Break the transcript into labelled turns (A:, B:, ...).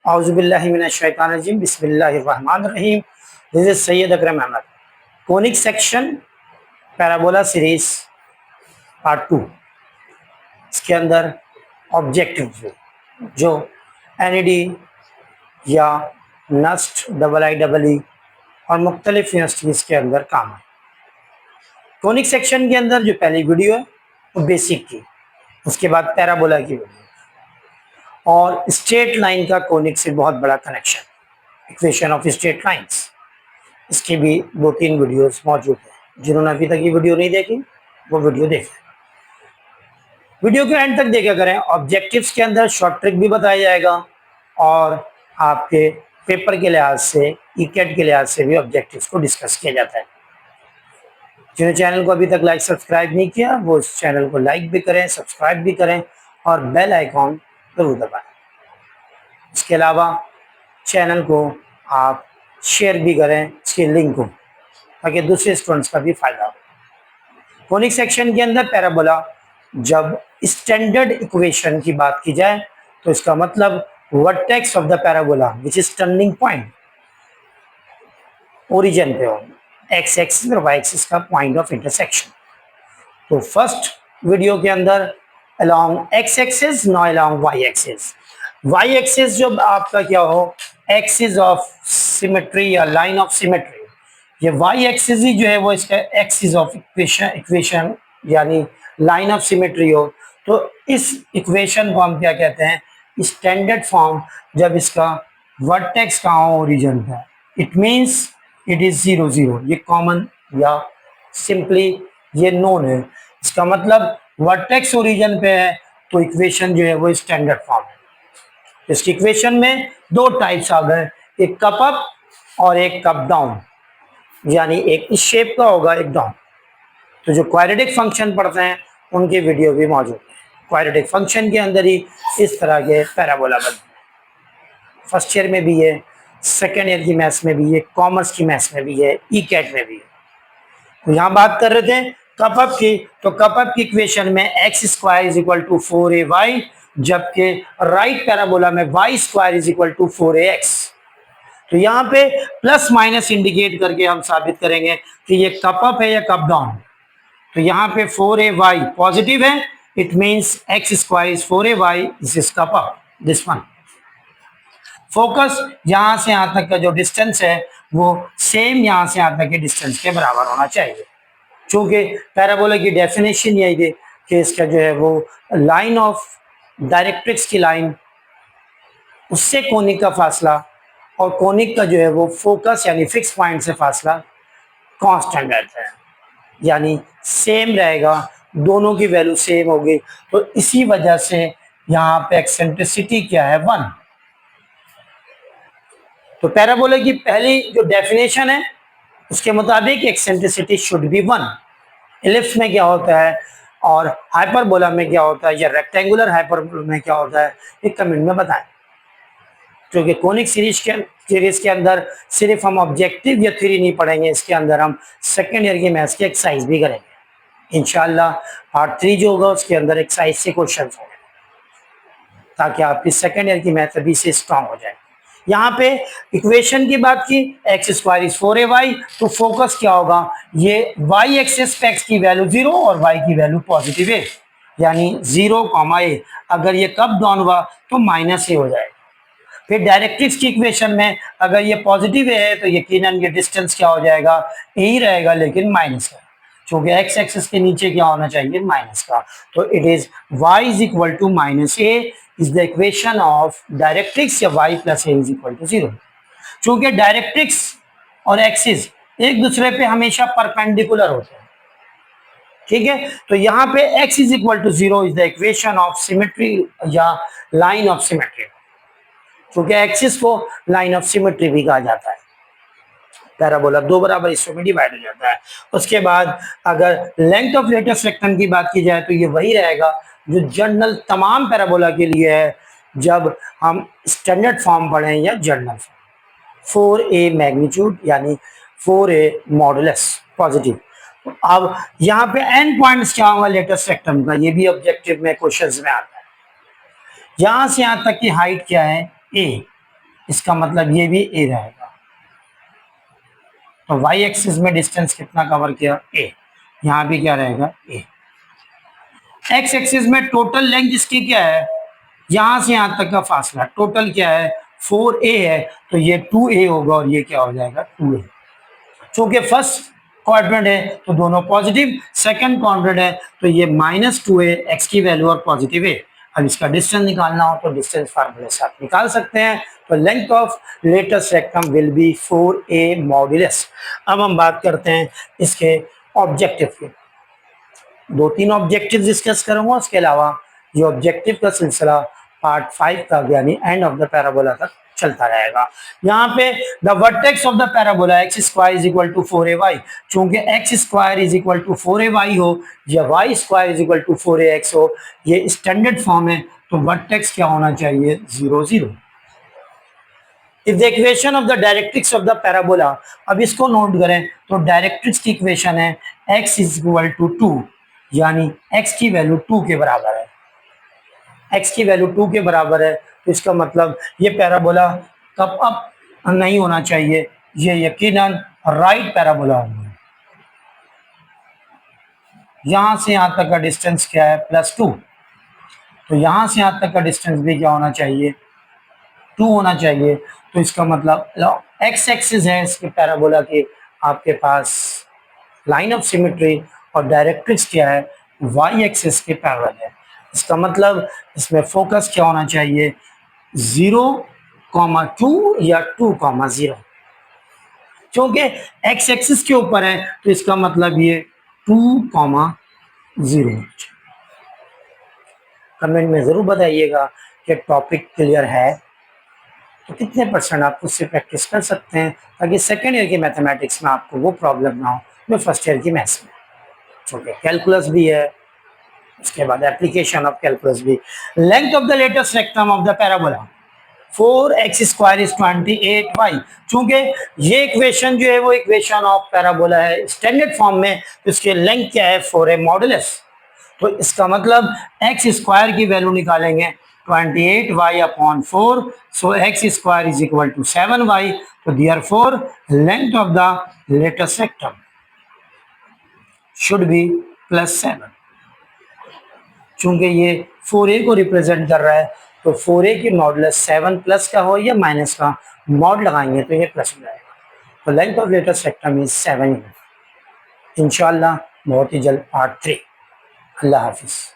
A: औज़ुबिल्लाहि मिनश्शैतानिर्रजीम बिस्मिल्लाहिर्रहमानिर्रहीम। This is Syed Akram Ahmed. Conic section parabola series part 2। इसके अंदर ऑब्जेक्टिव जो एनईडी या NUST double I double E और मुख्तलिफ यूनिवर्सिटीज़ के अंदर काम है। कोनिक सेक्शन के अंदर जो पहली वीडियो है वो बेसिक की, उसके बाद पैराबोला की वीडियो और स्ट्रेट लाइन का कोनिक से बहुत बड़ा connection, equation of straight lines, इसकी भी 2-3 वीडियोस मौजूद है। जिन्होंने अभी तक ये वीडियो नहीं देखी वो वीडियो देखें। वीडियो के एंड तक देखा करें। ऑब्जेक्टिव्स के अंदर शॉर्ट ट्रिक भी बताया जाएगा और आपके पेपर के लिहाज से, ईकेट के लिहाज से भी ऑब्जेक्टिव्स को डिस्कस किया जाता है। जिन्होंने चैनल को अभी तक लाइक सब्सक्राइब नहीं किया वो इस चैनल को लाइक भी करें, सब्सक्राइब भी करें और बेल आइकॉन जरूर दबाएं। इसके अलावा चैनल को आप शेयर भी करें, इसके लिंक को, ताकि दूसरे स्टूडेंट्स का भी फायदा हो। कोनिक सेक्शन के अंदर पैराबोला, जब स्टैंडर्ड इक्वेशन की बात की जाए तो इसका मतलब vertex of the parabola which is turning point origin पे हो, एक्स एक्सिस और वाई एक्सिस का पॉइंट ऑफ इंटरसेक्शन। तो फर्स्ट वीडियो के अंदर along X axis, no along Y axis. Y axis जब आपका क्या हो, एक्सिस ऑफ सिमेट्री या लाइन ऑफ सिमेट्री, ये वाई एक्सिस ही जो है वो इसका एक्सिस ऑफ इक्वेशन यानी लाइन ऑफ सिमेट्री हो, तो इस इक्वेशन को हम क्या कहते हैं, स्टैंडर्ड फॉर्म। जब इसका वर्टेक्स कहाँ हो, ओरिजिन पे, इट मींस इट इज 0 0। ये कॉमन या सिंपली ये नोन है। इसका मतलब वर्टेक्स ओरिजिन पे है तो इक्वेशन जो है वो स्टैंडर्ड फॉर्म है। इसकी इक्वेशन में दो टाइप्स आ गए, एक कप अप और एक कप डाउन, यानी एक इस शेप का होगा, एक डाउन। तो जो क्वाड्रेटिक फंक्शन पढ़ते हैं उनकी वीडियो भी मौजूद है। क्वाड्रेटिक फंक्शन के अंदर ही इस तरह के पैराबोला बनते हैं। फर्स्ट ईयर में भी है, सेकेंड ईयर की मैथ्स में भी है, कॉमर्स की मैथ्स में भी है, ई कैट में भी है। तो यहाँ बात कर रहे थे कप अप की, तो कप अप की इक्वेशन में X square is equal to 4ay, जबकि राइट पैराबोला में Y square is equal to 4ax। तो यहाँ पे प्लस माइनस इंडिकेट करके हम साबित करेंगे कि ये कप अप है या कप डाउन। तो यहाँ पे 4ay पॉजिटिव है, it means x square is 4ay, this is cup up, this one. Focus यहाँ से यहाँ तक का जो डिस्टेंस है वो सेम यहाँ से यहाँ तक के डिस्टेंस के बराबर होना चाहिए। चूंकि पैराबोला की डेफिनेशन यही है कि इसका जो है वो लाइन ऑफ डायरेक्ट्रिक्स की लाइन, उससे कोनिक का फासला और कोनिक का जो है वो फोकस यानी फिक्स पॉइंट से फासला कांस्टेंट रहता है, यानी सेम रहेगा, दोनों की वैल्यू सेम होगी। तो इसी वजह से यहाँ पे एक्सेंट्रिसिटी क्या है, 1। तो पैराबोला की पहली जो डेफिनेशन है उसके मुताबिक एक्सेंट्रिसिटी शुड बी 1। इलिप्स में क्या होता है और हाइपरबोला में क्या होता है या रेक्टेंगुलर हाइपरबोला में क्या होता है, ये कमेंट में बताएं। क्योंकि कोनिक सीरीज के अंदर सिर्फ हम ऑब्जेक्टिव या थ्योरी नहीं पढ़ेंगे, इसके अंदर हम सेकेंड ईयर की मैथ्स की एक्सरसाइज भी करेंगे। इंशाल्लाह पार्ट 3 जो होगा उसके अंदर एक्सरसाइज से क्वेश्चन होंगे, ताकि आपकी सेकेंड ईयर की मैथ अभी से स्ट्रांग हो जाए। यहाँ पे इक्वेशन की बात की, एक्स स्क्वायर इज 4ay, तो फोकस क्या होगा, ये वाई एक्सिस पे एक्स की वैल्यू 0 और वाई की वैल्यू पॉजिटिव है, यानी 0, अगर ये कब डाउन हुआ तो माइनस ए हो जाएगा। फिर डायरेक्ट्रिक्स की इक्वेशन में अगर ये पॉजिटिव है तो यकीनन ये डिस्टेंस क्या हो जाएगा, ए ही रहेगा, लेकिन माइनस का, क्योंकि एक्स एक्सिस के नीचे क्या होना चाहिए, माइनस का। तो it is y is equal to minus A is the equation of directrix या y plus A is equal to 0। चूंकि डायरेक्ट्रिक्स और एक्सिस एक दूसरे पे हमेशा परपेंडिकुलर होते हैं, ठीक है। तो यहाँ पे x is equal to 0 is the equation of symmetry या लाइन ऑफ सिमेट्री, क्योंकि एक्सिस को लाइन ऑफ सिमेट्री भी कहा जाता है। पैराबोला दो बराबर हिस्सों में डिवाइड हो जाता है। उसके बाद अगर लेंथ ऑफ लेटेस्ट रेक्टेंगल की बात की जाए तो ये वही रहेगा जो जनरल तमाम पैराबोला के लिए है जब हम स्टैंडर्ड फॉर्म पढ़ें या जनरल फॉर्म। 4a मैग्नीट्यूड यानी 4a मॉडुलस पॉजिटिव। अब यहाँ पे एंड पॉइंट्स क्या होगा लेटेस्ट रेक्टेंगल का, ये भी ऑब्जेक्टिव में क्वेश्चंस में आता है। यहाँ से यहाँ तक की हाइट क्या है, a, इसका मतलब ये भी ए रहेगा। तो वाई एक्सिस में डिस्टेंस कितना कवर किया, ए। यहाँ भी क्या रहेगा, ए। एक्स एक्सिस में टोटल लेंथ इसकी क्या है, यहां से यहां तक का फासला टोटल क्या है, 4a है, तो ये 2a होगा और ये क्या हो जाएगा, 2a। चूंकि फर्स्ट क्वाड्रेंट है तो दोनों पॉजिटिव, सेकंड क्वाड्रेंट है तो ये -2a, एक्स की वैल्यू और पॉजिटिव है। अब इसका डिस्टेंस निकालना हो तो डिस्टेंस फार्मूले से आप निकाल सकते हैं। तो length of latus rectum will be 4a modulus. अब हम बात करते हैं इसके ऑब्जेक्टिव की। 2-3 ऑब्जेक्टिव डिस्कस करूंगा, उसके अलावा ये ऑब्जेक्टिव का सिलसिला पार्ट 5 तक यानी एंड ऑफ द पैराबोला तक चलता रहेगा। यहाँ पे the vertex of the parabola X square is equal to 4ay, चूंकि X square is equal to 4ay हो या Y square is equal to 4ax हो, ये स्टैंडर्ड फॉर्म है, तो वर्टेक्स क्या होना चाहिए, 0 0। If the equation of the directrix of the parabola, अब इसको नोट करें तो डायरेक्ट्रिक्स की इक्वेशन है x इज इक्वल टू 2, यानी x की वैल्यू 2 के बराबर है। x की वैल्यू 2 के बराबर है तो इसका मतलब ये पैराबोला कब अप नहीं होना चाहिए, ये यकीनन राइट पैराबोला होगा। यहां से यहां तक का डिस्टेंस क्या है, +2, तो यहां से यहां तक का डिस्टेंस भी क्या होना चाहिए, 2 होना चाहिए। तो इसका मतलब एक्स एक्सिस है इसके पैराबोला के आपके पास लाइन ऑफ सिमेट्री, और डायरेक्ट्रिक्स क्या है, वाई एक्सिस के पैरेलल है। इसका मतलब इसमें फोकस क्या होना चाहिए, 0,2 या 2,0, क्योंकि एक्स एक्सिस के ऊपर है तो इसका मतलब ये 2,0। कमेंट में जरूर बताइएगा कि टॉपिक क्लियर है, तो कितने % आप उससे प्रैक्टिस कर सकते हैं, ताकि सेकेंड ईयर की मैथमेटिक्स में आपको वो प्रॉब्लम ना हो जो फर्स्ट ईयर की मैथ्स में। क्योंकि कैलकुलस भी है, उसके बाद एप्लीकेशन ऑफ कैलकुलस भी। Length of the latus rectum of the parabola 4x square is 28y, चूंकि ये इक्वेशन जो है वो इक्वेशन ऑफ पैराबोला है स्टैंडर्ड फॉर्म में, तो इसके लेंथ क्या है, 4a मॉडुलस। तो इसका मतलब x स्क्वायर की वैल्यू निकालेंगे 28y upon 4, so x square is equal to 7y। तो therefore length of the latus rectum should be +7, चूंकि ये 4a को रिप्रेजेंट कर रहा है, तो 4a की मॉडुलस 7 प्लस का हो या माइनस का, मॉड लगाएंगे तो ये प्लस हो जाएगा। तो length of latus rectum is 7। इंशाल्लाह बहुत ही जल्द पार्ट 3। अल्लाह हाफिज।